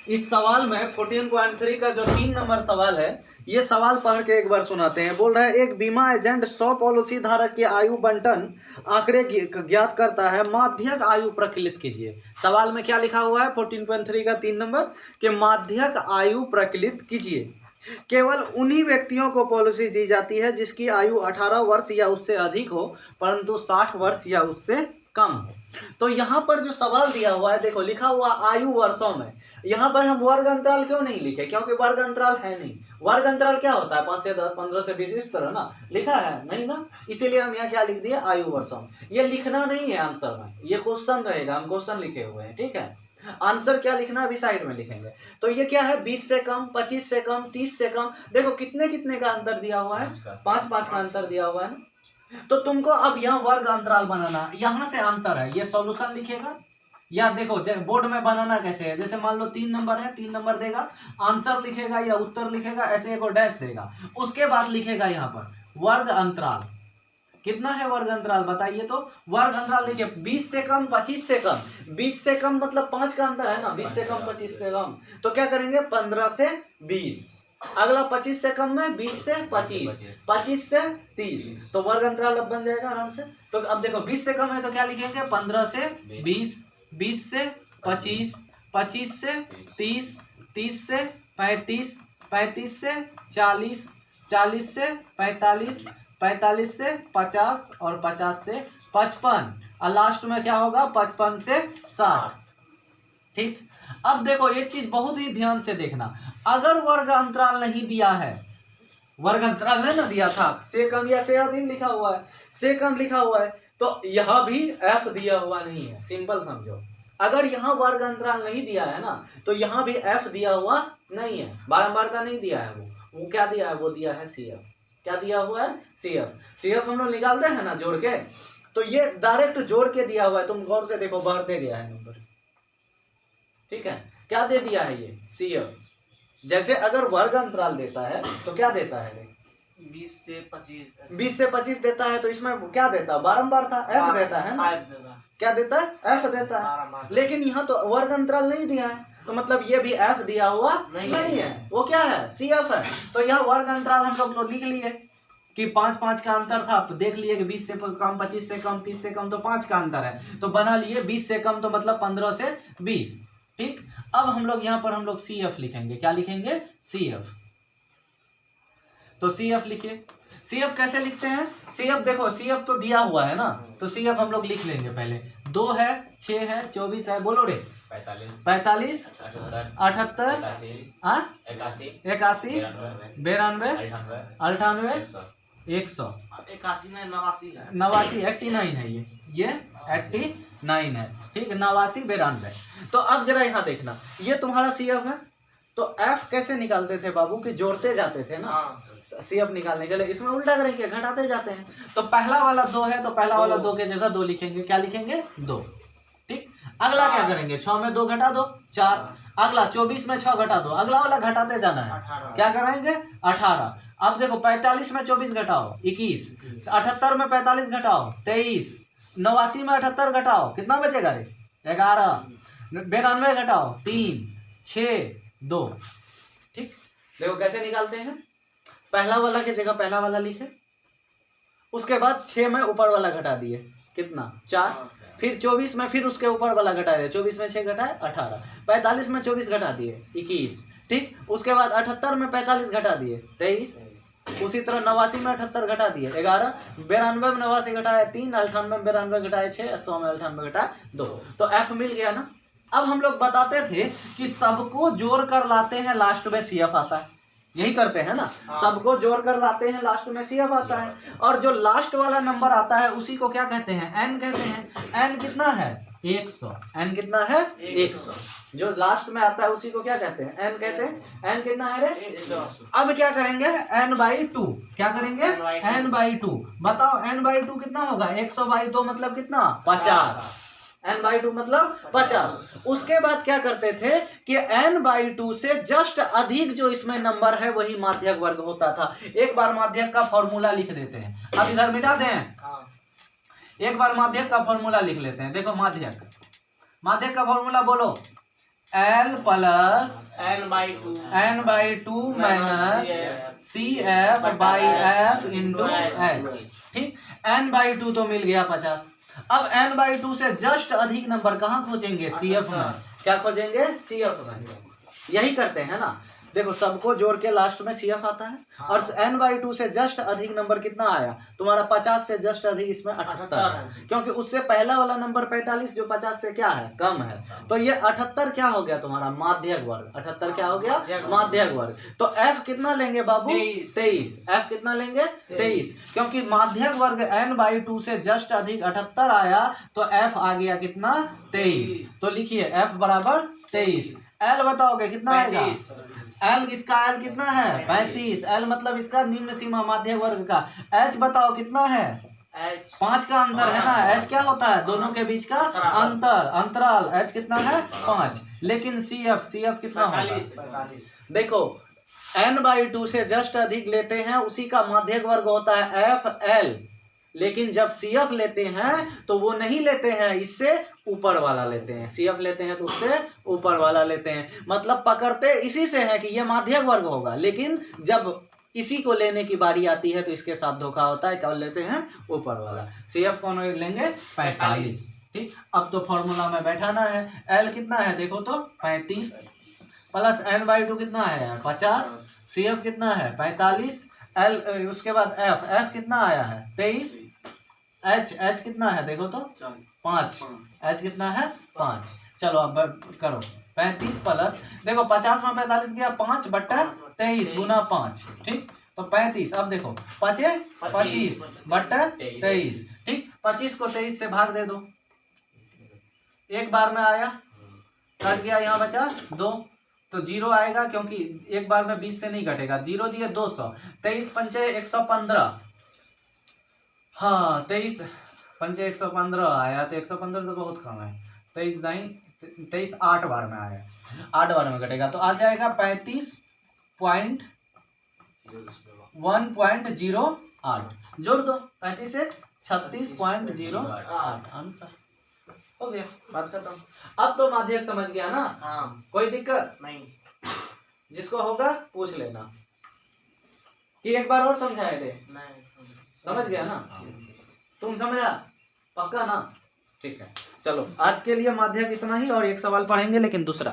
इस सवाल में 14.3 का जो 3 नंबर सवाल है, ये सवाल पढ़ के एक बार सुनाते हैं। बोल रहा है एक बीमा एजेंट 100 पॉलिसी धारक की आयु बंटन आंकड़े ज्ञात करता है, माध्यक आयु प्रकलित कीजिए। सवाल में क्या लिखा हुआ है 14.3 का 3 नंबर के माध्यक आयु प्रकलित कीजिए। केवल उन्हीं व्यक्तियों को पॉलिसी दी जाती है जिसकी आयु 18 वर्ष या उससे अधिक हो, परंतु 60 वर्ष या उससे कम हो। तो यहाँ पर जो सवाल दिया हुआ है, देखो लिखा हुआ आयु वर्षों में। यहाँ पर हम वर्ग अंतराल क्यों नहीं लिखे? क्योंकि वर्ग अंतराल है नहीं। वर्ग अंतराल क्या होता है? 5 से 10, 15 से 20, इस तरह ना लिखा है नहीं ना, इसीलिए हम यहाँ क्या लिख दिए आयु वर्षों में। ये लिखना नहीं है आंसर में, ये क्वेश्चन रहेगा, हम क्वेश्चन लिखे हुए हैं, ठीक है। आंसर क्या लिखना अभी साइड में लिखेंगे। तो ये क्या है 20 से कम, 25 से कम, 30 से कम। देखो कितने कितने का अंतर दिया हुआ है, 5 का अंतर दिया हुआ है ना। तो तुमको अब यहाँ वर्ग अंतराल बनाना, यहाँ से आंसर है, ये सॉल्यूशन लिखेगा। या देखो बोर्ड में बनाना कैसे है, जैसे मान लो 3 नंबर है, 3 नंबर देगा, आंसर लिखेगा या उत्तर लिखेगा, ऐसे एक डैश देगा, उसके बाद लिखेगा यहाँ पर वर्ग अंतराल। कितना है वर्ग अंतराल बताइए? तो वर्ग अंतराल देखिए 20 से कम, 25 से कम। 20 से कम मतलब 5 का अंतर है ना, 20 से कम 25 से कम, तो क्या करेंगे 15 से 20। अगला 25 से कम में 20 से 25, 25 से 30, तो वर्ग अंतराल अब बन जाएगा आराम से। तो अब देखो 20 से कम है तो क्या लिखेंगे 15 से 20, 20 से 25, 25 से 30, 30 से 35, 35 से 40, 40 से 45, 45 से 50 और 50 से 55, और लास्ट में क्या होगा 55 से 60। ठीक, अब देखो एक चीज बहुत ही ध्यान से देखना, अगर वर्ग अंतराल नहीं दिया है, वर्ग अंतराल है ना दिया था, से कम या से अधिक लिखा हुआ है, से कम लिखा हुआ है, तो यह भी एफ दिया हुआ नहीं है। सिंपल समझो, अगर यहाँ वर्ग अंतराल नहीं दिया है ना, तो यहाँ भी एफ दिया हुआ नहीं है, बारंबार का नहीं दिया है। वो क्या दिया है? वो दिया है सी एफ। क्या दिया हुआ है? C F. सी एफ हम लोग निकालते हैं ना जोड़ के, तो ये डायरेक्ट जोड़ के दिया हुआ है, तुम गौर से देखो, बढ़ते गया है नंबर, ठीक है। क्या दे दिया है ये? C F. जैसे अगर वर्ग अंतराल देता है तो क्या देता है? 20 से 25, 20 से 25 देता है, तो इसमें क्या देता है? बारंबार था, एफ देता है ना। क्या देता है? एफ देता है। लेकिन यहाँ तो वर्ग अंतराल नहीं दिया है, तो मतलब ये भी एफ दिया हुआ नहीं है। वो क्या है? सी एफ है। तो यहाँ वर्ग अंतराल हम लोग तो लिख लिए कि 5 का अंतर था, तो देख लिए कि 20 से कम, 25 से कम, 30 से कम, तो 5 का अंतर है, तो बना लिए 20 से कम तो मतलब 15 से 20। ठीक, अब हम लोग यहाँ पर हम लोग सी एफ लिखेंगे। क्या लिखेंगे? C F. तो सी एफ लिखिए। सी एफ कैसे लिखते हैं? सी एफ देखो, सी एफ तो दिया हुआ है ना, तो सी एफ हम लोग लिख लेंगे पहले। 2 है, 6 है, 24 है, बोलो रे 45, 78, 81, 92, 98, 100, 89, 89 है ये 89 है। ठीक, 89, 92। तो अब जरा यहाँ देखना, ये तुम्हारा सी एफ है। तो एफ कैसे निकालते थे बाबू? कि जोड़ते जाते थे ना, सी एफ निकालने के लिए। इसमें उल्टा करेंगे, घटाते जाते हैं। तो पहला वाला 2 है, तो पहला वाला 2 के जगह 2 लिखेंगे। क्या लिखेंगे? 2। ठीक, अगला क्या करेंगे? 6 में 2 घटा दो, 4। अगला 24 में 6 घटा दो, अगला वाला घटाते जाना है। क्या करेंगे? 18। अब देखो 45 में 24 घटाओ, 21। 78 में 45 घटाओ, 23। 89 में 78 घटाओ, कितना बचेगा रे? 11। 92 घटाओ, 3, 6, 2। ठीक, देखो कैसे निकालते हैं। पहला वाला की जगह पहला वाला लिखे, उसके बाद 6 में ऊपर वाला घटा दिए, कितना? 4। फिर 24 में फिर उसके ऊपर वाला घटा दिए, 24 में 6 घटाए 18। 45 में 24 घटा दिए, 21। ठीक, उसके बाद 78 में 45 घटा दिए, 23। उसी तरह 89 में 78 घटा दिए, 11। 92 में 89 घटाए 3, 98 में 92 घटाए 6, 100 में 98 घटाए 2। तो एफ मिल गया ना। अब हम लोग बताते थे कि सबको जोड़ कर लाते हैं, लास्ट में सी एफ आता है। यही करते हैं ना, सबको जोड़ कर लाते हैं, लास्ट में सी एफ आता है। और जो लास्ट वाला नंबर आता है उसी को क्या कहते हैं? एन कहते हैं। एन कितना है? 100। एन कितना है? 100। जो लास्ट में आता है उसी को क्या कहते हैं? एन कहते हैं। एन कितना है रे? 100। अब क्या करेंगे? n/2। क्या करेंगे? n/2। बताओ n/2 कितना होगा? 100/2 मतलब कितना? 50। n/2 मतलब 50। उसके बाद क्या करते थे कि n/2 से जस्ट अधिक जो इसमें नंबर है वही माध्यक वर्ग होता था। एक बार माध्यक का फॉर्मूला लिख देते हैं। अब इधर मिटा दें, एक बार माध्यक का फॉर्मूला लिख लेते हैं। देखो माध्यक का फॉर्मूला बोलो, L plus n/2 minus CF by F into H। ठीक, n/2 तो मिल गया 50। अब n/2 से जस्ट अधिक नंबर कहाँ खोजेंगे? CF में। क्या खोजेंगे? CF में। यही करते हैं ना, देखो सबको जोड़ के लास्ट में CF आता है। और n/2 से जस्ट अधिक नंबर कितना आया तुम्हारा? 50 से जस्ट अधिक इसमें 78 है, क्योंकि उससे पहला वाला नंबर 45 जो 50 से क्या है? कम है। तो ये 78 क्या हो गया तुम्हारा? माध्यक वर्ग। 78 क्या हो गया? माध्यक वर्ग। तो F कितना लेंगे बाबू? 23। F कितना लेंगे? 23, क्योंकि माध्यक वर्ग n/2 से जस्ट अधिक 78 आया तो F आ गया कितना? 23। तो लिखिए F बराबर 23। L बताओगे कितना आएगा? L, इसका L कितना है? 35। L मतलब इसका निम्न सीमा माध्य वर्ग का। H बताओ कितना है? 5 का अंतर है ना। H क्या होता है? दोनों के बीच का अंतर, अंतराल। H कितना है? 5। लेकिन CF कितना होगा? देखो n/2 से जस्ट अधिक लेते हैं उसी का माध्यक वर्ग होता है FL, लेकिन जब CF लेते हैं तो वो नहीं लेते हैं, इससे ऊपर वाला लेते हैं। CF लेते हैं तो उससे ऊपर वाला लेते हैं। मतलब पकड़ते इसी से है कि ये माध्यक वर्ग होगा, लेकिन जब इसी को लेने की बारी आती है तो इसके साथ धोखा होता है। क्या लेते हैं? ऊपर वाला। CF कौन लेंगे? 45। ठीक, अब तो फॉर्मूला में बैठाना है। L कितना है देखो तो? 35 प्लस n/2 कितना है? 50। CF कितना है? 45। L, उसके बाद F कितना आया है? 23। H कितना है देखो तो? 5। H कितना है? 5। चलो अब करो 35 प्लस, देखो 50 में 45 गया, 5/23 गुना 5। ठीक, तो 35। अब देखो 25/23। ठीक, 25 को 23 से भाग दे दो, एक बार में आया, कट गया, यहाँ बचा 2, तो 0 आएगा, क्योंकि एक बार में 20 से नहीं कटेगा। 0 दिए 200। 23 पंचे 115। हाँ 23 पंचे 115 आया, तो 115 तो बहुत कम है। 23 8 बार में आया, 8 बार में कटेगा, तो आ जाएगा 35.1.08। जोड़ दो 35 से 36.08 आंसर हो गया। बात खत्म। अब तो माध्यक समझ गया ना? हाँ। कोई दिक्कत नहीं। जिसको होगा पूछ लेना कि एक बार और समझाए दे। समझ गया ना? तुम समझा? पक्का ना? ठीक है, चलो आज के लिए माध्यक इतना ही, और एक सवाल पढ़ेंगे लेकिन दूसरा।